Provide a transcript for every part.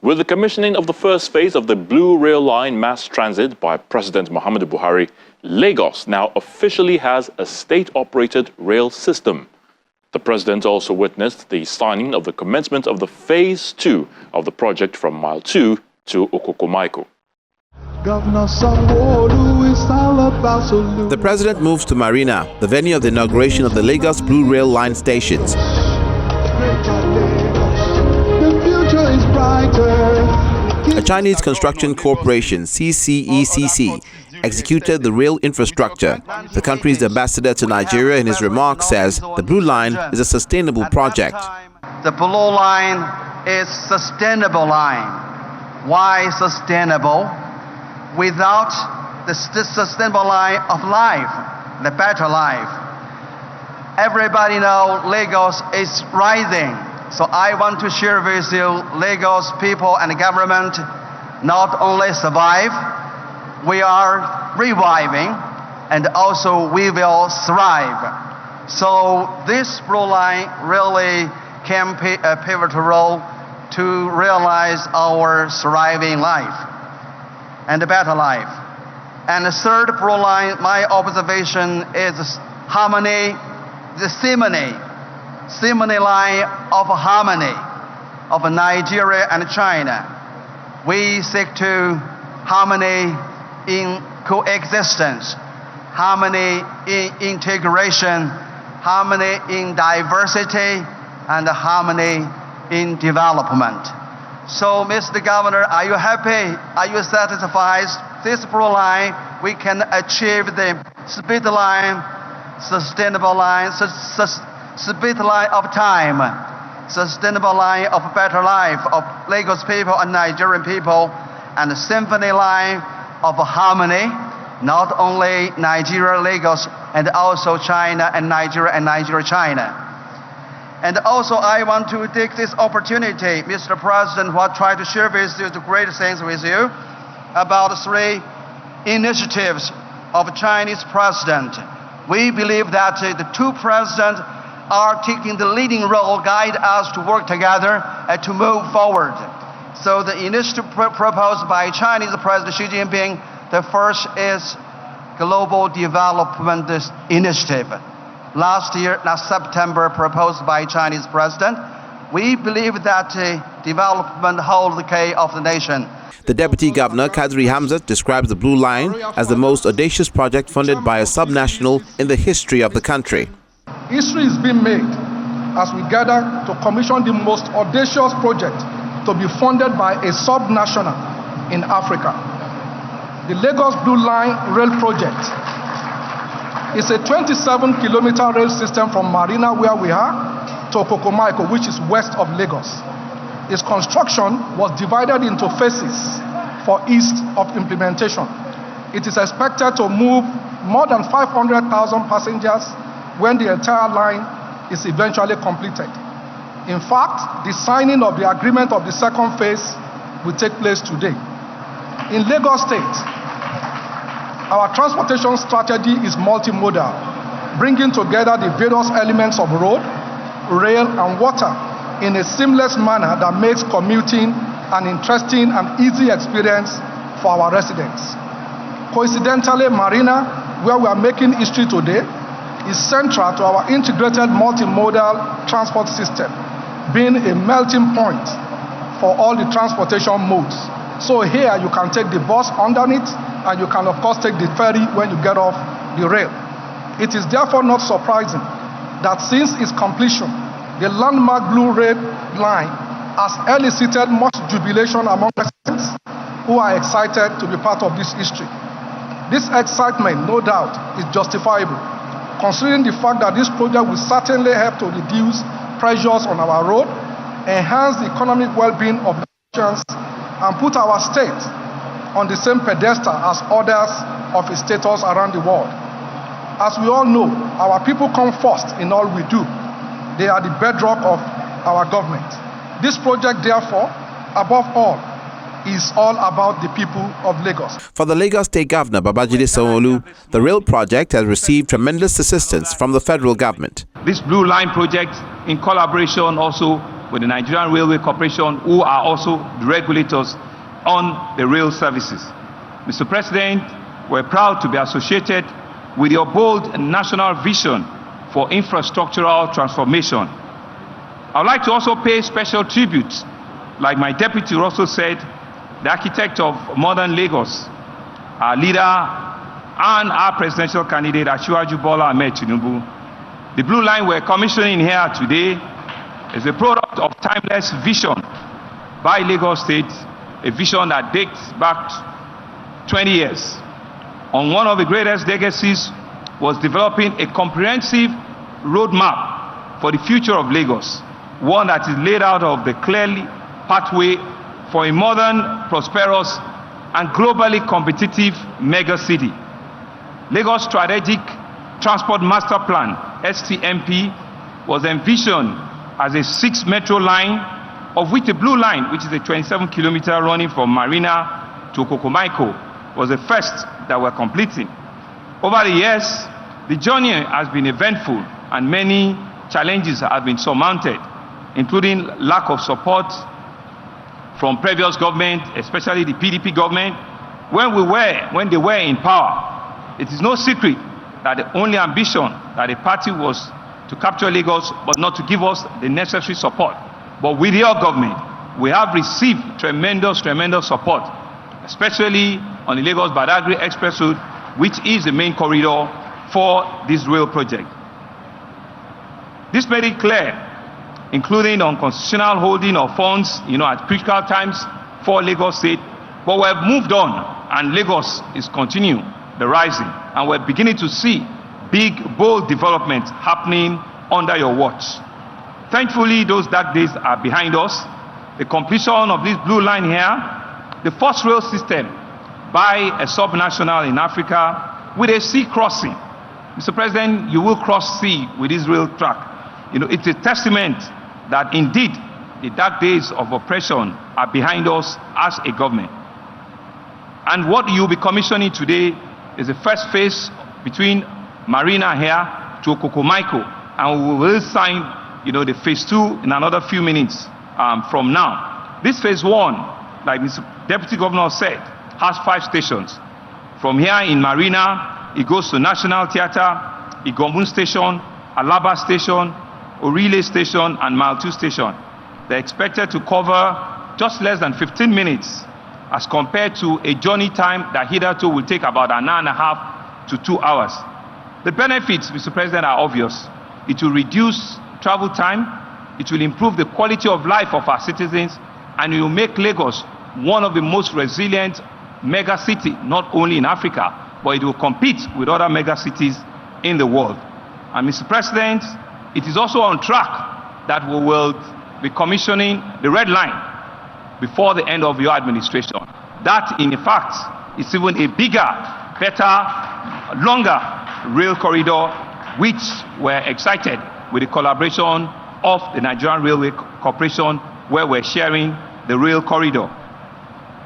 With the commissioning of the first phase of the Blue Rail Line mass transit by President Muhammadu Buhari, Lagos now officially has a state-operated rail system. The president also witnessed the signing of the commencement of the Phase 2 of the project from Mile 2 to Okokomaiko. The president moves to Marina, the venue of the inauguration of the Lagos Blue Rail Line stations. A Chinese construction corporation, CCECC, executed the rail infrastructure. The country's ambassador to Nigeria in his remarks says the Blue Line is a sustainable project. The Blue Line is a sustainable line. Why sustainable? Without the sustainable line of life, the better life. Everybody knows Lagos is rising. So I want to share with you, Lagos people and government not only survive, we are reviving, and also we will thrive. So this Blue Line really can play a pivotal role to realize our thriving life and a better life. And the third Blue Line, my observation is harmony, the simony line of harmony of Nigeria and China. We seek to harmony in coexistence, harmony in integration, harmony in diversity, and harmony in development. So, Mr. Governor, are you happy? Are you satisfied? This Blue Line, we can achieve the speed line, sustainable line, speed line of time, sustainable line of better life of Lagos people and Nigerian people, and the symphony line of harmony, not only Nigeria, Lagos, and also China and Nigeria, China. And also I want to take this opportunity, Mr. President, what try to share with you the great things with you about 3 initiatives of Chinese president. We believe that the 2 presidents are taking the leading role, guide us to work together and to move forward. So the initiative proposed by Chinese President Xi Jinping, the first is Global Development Initiative. Last September, proposed by Chinese President. We believe that development holds the key of the nation. The Deputy Governor, Kadri Hamzat, describes the Blue Line as the most audacious project funded by a subnational in the history of the country. History is being made as we gather to commission the most audacious project to be funded by a subnational in Africa. The Lagos Blue Line Rail Project is a 27-kilometer rail system from Marina, where we are, to Okokomaiko, which is west of Lagos. Its construction was divided into phases for ease of implementation. It is expected to move more than 500,000 passengers when the entire line is eventually completed. In fact, the signing of the agreement of the second phase will take place today. In Lagos State, our transportation strategy is multimodal, bringing together the various elements of road, rail, and water in a seamless manner that makes commuting an interesting and easy experience for our residents. Coincidentally, Marina, where we are making history today, is central to our integrated multimodal transport system, being a melting point for all the transportation modes. So here you can take the bus underneath, and you can of course take the ferry when you get off the rail. It is therefore not surprising that since its completion, the landmark Blue Rail Line has elicited much jubilation among residents who are excited to be part of this history. This excitement, no doubt, is justifiable, considering the fact that this project will certainly help to reduce pressures on our road, enhance the economic well-being of Nigerians, and put our state on the same pedestal as others of its status around the world. As we all know, our people come first in all we do. They are the bedrock of our government. This project, therefore, above all, is all about the people of Lagos. For the Lagos State Governor, Babajide Sanwo-Olu, the rail project has received tremendous assistance from the federal government. This Blue Line project, in collaboration also with the Nigerian Railway Corporation, who are also the regulators on the rail services. Mr. President, we're proud to be associated with your bold national vision for infrastructural transformation. I would like to also pay special tribute, like my deputy also said, the architect of modern Lagos, our leader and our presidential candidate, Asiwaju Bola Ahmed Tinubu. The Blue Line we're commissioning here today is a product of timeless vision by Lagos State, a vision that dates back 20 years. On one of the greatest legacies was developing a comprehensive roadmap for the future of Lagos, one that is laid out of the clearly pathway for a modern, prosperous, and globally competitive mega city. Lagos Strategic Transport Master Plan, STMP, was envisioned as a 6 metro line, of which the Blue Line, which is a 27-kilometer running from Marina to Kokomaiko, was the first that we're completing. Over the years, the journey has been eventful and many challenges have been surmounted, including lack of support from previous government, especially the PDP government, when they were in power. It is no secret that the only ambition that the party was to capture Lagos, but not to give us the necessary support. But with your government, we have received tremendous support, especially on the Lagos-Badagry Express Road, which is the main corridor for this rail project. This made it clear, including unconstitutional holding of funds, at critical times for Lagos State. But we have moved on, and Lagos is continuing the rising, and we're beginning to see big, bold developments happening under your watch. Thankfully, those dark days are behind us. The completion of this Blue Line here, the first rail system by a subnational in Africa with a sea crossing. Mr. President, you will cross sea with this rail track. It's a testament that indeed the dark days of oppression are behind us as a government. And what you'll be commissioning today is the first phase between Marina here to Kokomaiko, and we will sign, the phase 2 in another few minutes from now. This phase 1, like Mr. Deputy Governor said, has 5 stations. From here in Marina, it goes to National Theatre, Igombun Station, Alaba Station, Orile Station, and Mile 2 Station. They're expected to cover just less than 15 minutes as compared to a journey time that hitherto will take about an hour and a half to 2 hours. The benefits, Mr. President, are obvious. It will reduce travel time, it will improve the quality of life of our citizens, and it will make Lagos one of the most resilient mega cities, not only in Africa, but it will compete with other mega cities in the world. And Mr. President, it is also on track that we will be commissioning the Red Line before the end of your administration. That, in fact, is even a bigger, better, longer rail corridor, which we're excited with the collaboration of the Nigerian Railway Corporation, where we're sharing the rail corridor.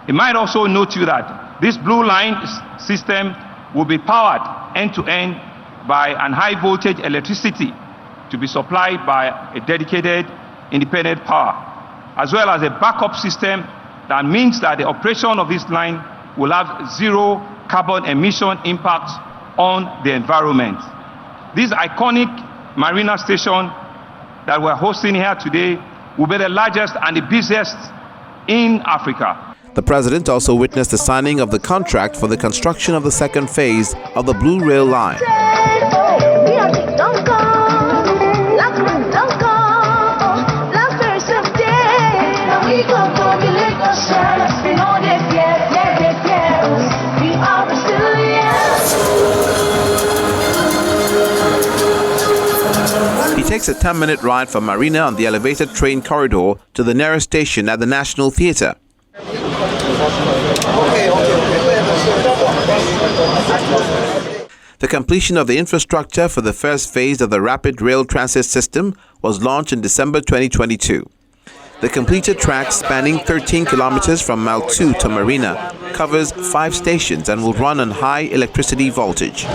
It might also note to you that this Blue Line system will be powered end-to-end by an high-voltage electricity to be supplied by a dedicated independent power, as well as a backup system that means that the operation of this line will have zero carbon emission impact on the environment. This iconic Marina station that we're hosting here today will be the largest and the busiest in Africa. The president also witnessed the signing of the contract for the construction of the second phase of the Blue Rail Line. He takes a 10-minute ride from Marina on the elevated train corridor to the nearest station at the National Theatre. The completion of the infrastructure for the first phase of the rapid rail transit system was launched in December 2022. The completed track, spanning 13 kilometers from Mile 2 to Marina, covers 5 stations and will run on high electricity voltage.